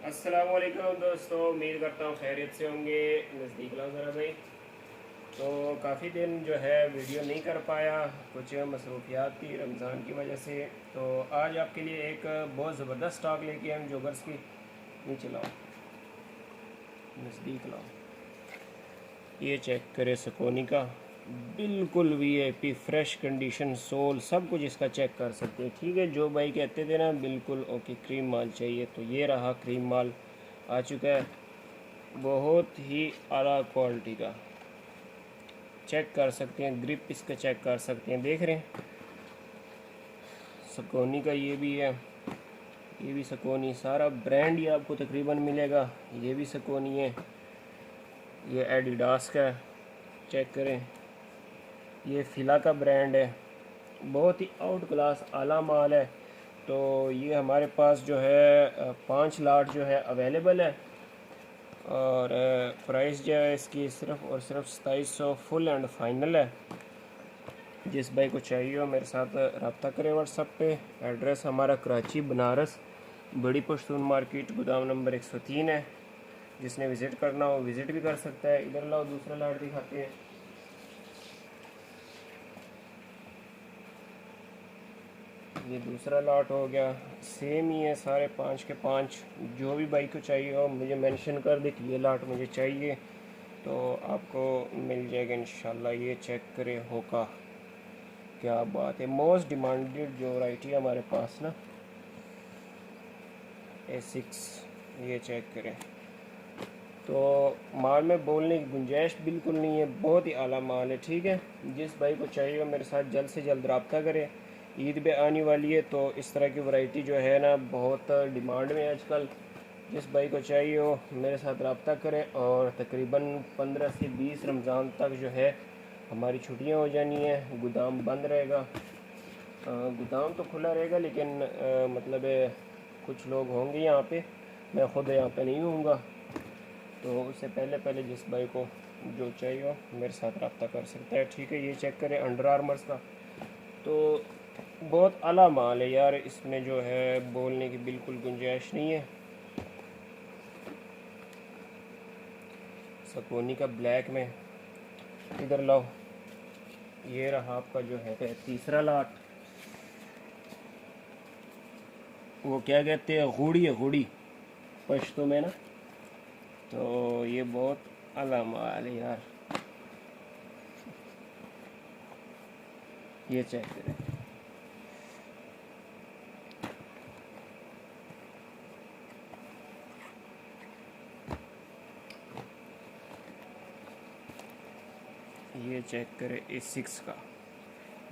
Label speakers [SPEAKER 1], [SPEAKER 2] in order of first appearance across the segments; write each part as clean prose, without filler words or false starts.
[SPEAKER 1] अस्सलामुअलैकुम दोस्तों, उम्मीद करता हूँ खैरियत से होंगे। नज़दीक लाओ ज़रा भाई। तो काफ़ी दिन जो है वीडियो नहीं कर पाया, कुछ मसरूफियात थी रमज़ान की वजह से। तो आज आपके लिए एक बहुत ज़बरदस्त स्टॉक लेके हम जोगर्स की। नीचे लाओ, नज़दीक लाओ। ये चेक करें सकोनी का, बिल्कुल वीआईपी फ्रेश कंडीशन, सोल सब कुछ इसका चेक कर सकते हैं। ठीक है, जो भाई कहते थे ना बिल्कुल ओके क्रीम माल चाहिए, तो ये रहा क्रीम माल आ चुका है, बहुत ही आला क्वालिटी का। चेक कर सकते हैं, ग्रिप इसका चेक कर सकते हैं, देख रहे हैं। सकोनी का ये भी है, ये भी सकोनी, सारा ब्रांड ही आपको तकरीबन मिलेगा। ये भी सकोनी है, ये एडिडास का है, चेक करें। ये फ़िला का ब्रांड है, बहुत ही आउट क्लास आला माल है। तो ये हमारे पास जो है 5 लाट जो है अवेलेबल है, और प्राइस जो है इसकी सिर्फ़ और सिर्फ 2700 फुल एंड फाइनल है। जिस भाई को चाहिए हो मेरे साथ रब्ता करें व्हाट्सएप पे। एड्रेस हमारा कराची बनारस बड़ी पश्तून मार्केट, गोदाम नंबर 103 है। जिसने विज़िट करना हो विज़िट भी कर सकता है। इधर लाओ, दूसरा लाट दिखाते हैं। ये दूसरा लॉट हो गया, सेम ही है सारे 5 के 5। जो भी बाइक को चाहिए हो मुझे मेंशन कर दे कि ये लॉट मुझे चाहिए, तो आपको मिल जाएगा इंशाल्लाह। ये चेक करें होका, क्या बात है, मोस्ट डिमांडेड जो वैरायटी है हमारे पास ना, A6। ये चेक करें। तो माल में बोलने की गुंजाइश बिल्कुल नहीं है, बहुत ही आला माल है। ठीक है, जिस भाई को चाहिए हो मेरे साथ जल्द से जल्द रब्ता करें। ईद भी आने वाली है, तो इस तरह की वैरायटी जो है ना बहुत डिमांड में है आजकल। जिस भाई को चाहिए हो मेरे साथ रब्ता करें। और तकरीबन 15 से 20 रमज़ान तक जो है हमारी छुट्टियां हो जानी है, गोदाम बंद रहेगा। गोदाम तो खुला रहेगा, लेकिन मतलब कुछ लोग होंगे यहाँ पे, मैं ख़ुद यहाँ पे नहीं हूँगा। तो उससे पहले पहले जिस भाई को जो चाहिए हो मेरे साथ रब्ता कर सकता है। ठीक है, ये चेक करें अंडर आर्मर्स का, तो बहुत आला माल है यार, इसमें जो है बोलने की बिल्कुल गुंजाइश नहीं है। सकोनी का ब्लैक में, इधर लाओ। ये रहा आपका जो है तीसरा लाट। वो क्या कहते हैं, गुड़ी है, गुड़ी पश्तो में ना। तो ये बहुत आला माल है यार, ये चेक करें। ये चेक करें A6 का,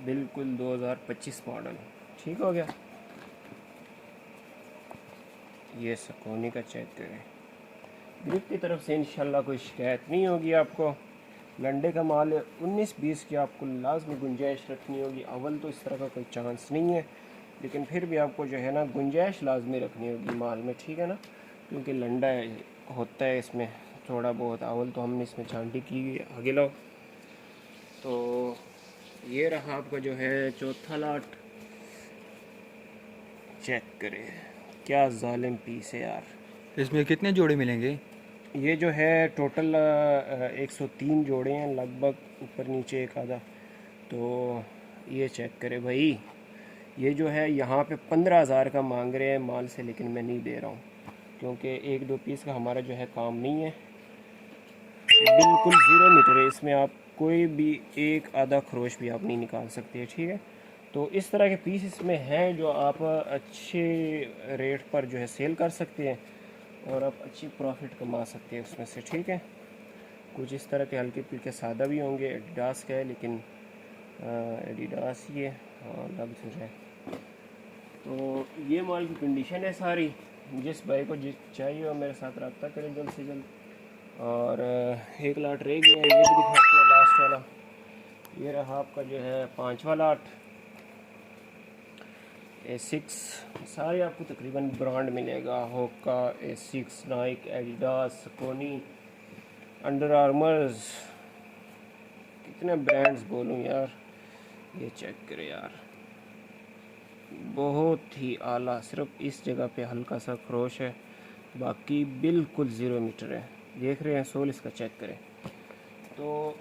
[SPEAKER 1] बिल्कुल 2025 मॉडल। ठीक हो गया। ये सकोनी का चेक करें, ग्रिप की तरफ से इंशाल्लाह कोई शिकायत नहीं होगी आपको। लंडे का माल है, 19-20 की आपको लाजमी गुंजाइश रखनी होगी। अव्वल तो इस तरह का कोई चांस नहीं है, लेकिन फिर भी आपको जो है ना गुंजाइश लाजमी रखनी होगी माल में। ठीक है ना, क्योंकि लंडा होता है इसमें थोड़ा बहुत। अव्वल तो हमने इसमें छांटी की हुई है। आगे लो। तो ये रहा आपका जो है चौथा लाट। चेक करें, क्या जालिम पीस है यार।
[SPEAKER 2] इसमें कितने जोड़े मिलेंगे?
[SPEAKER 1] ये जो है टोटल 103 जोड़े हैं लगभग, ऊपर नीचे एक आधा। तो ये चेक करें भाई, ये जो है यहाँ पे 15,000 का मांग रहे हैं माल से, लेकिन मैं नहीं दे रहा हूँ, क्योंकि 1-2 पीस का हमारा जो है काम नहीं है। बिल्कुल ज़ीरो मीटर है इसमें, आप कोई भी एक आधा खरोश भी आप नहीं निकाल सकते। ठीक है, तो इस तरह के पीस इसमें हैं जो आप अच्छे रेट पर जो है सेल कर सकते हैं, और आप अच्छी प्रॉफिट कमा सकते हैं उसमें से। ठीक है, कुछ इस तरह के हल्के फुल्के सादा भी होंगे। एडिडास का है, लेकिन एडिडास ही है, हाँ लग तो है। तो ये माल की कंडीशन है सारी। जिस भाई को जिस चाहिए हो मेरे साथ रब्ता करें जल्द से जल्द। और एक लाट रह गया, ये भी दिखाते हैं लास्ट वाला। ये रहा आपका जो है 5वां लाट, A6। सारे आपको तकरीबन ब्रांड मिलेगा, Hoka, A6, Nike, Adidas, Saucony, Under Armours, कितने ब्रांड्स बोलूँ यार। ये चेक करें यार, बहुत ही आला, सिर्फ इस जगह पे हल्का सा खरोश है, बाकी बिल्कुल 0 मीटर है। देख रहे हैं सोल, इसका चेक करें। तो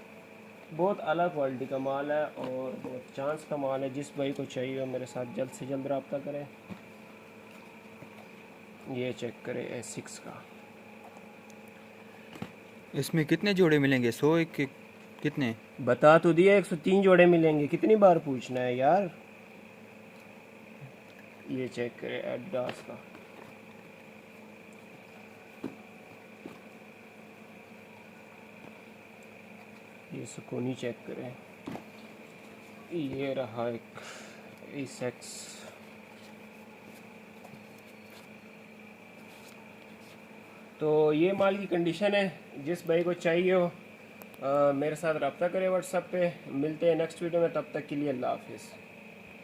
[SPEAKER 1] बहुत अलग क्वालिटी का माल है और बहुत चांस का माल है। जिस भाई को चाहिए हो मेरे साथ जल्द से जल्द रब्ता करें। ये चेक करें S6 का।
[SPEAKER 2] इसमें कितने जोड़े मिलेंगे? 100 एक के कितने?
[SPEAKER 1] बता तो दिया 103 जोड़े मिलेंगे, कितनी बार पूछना है यार। ये चेक करें एडिडास का। ये सुकूनी चेक करें। ये रहा एक A6। तो ये माल की कंडीशन है। जिस भाई को चाहिए हो मेरे साथ रब्ता करें व्हाट्सएप पे। मिलते हैं नेक्स्ट वीडियो में, तब तक के लिए अल्लाह हाफिज़।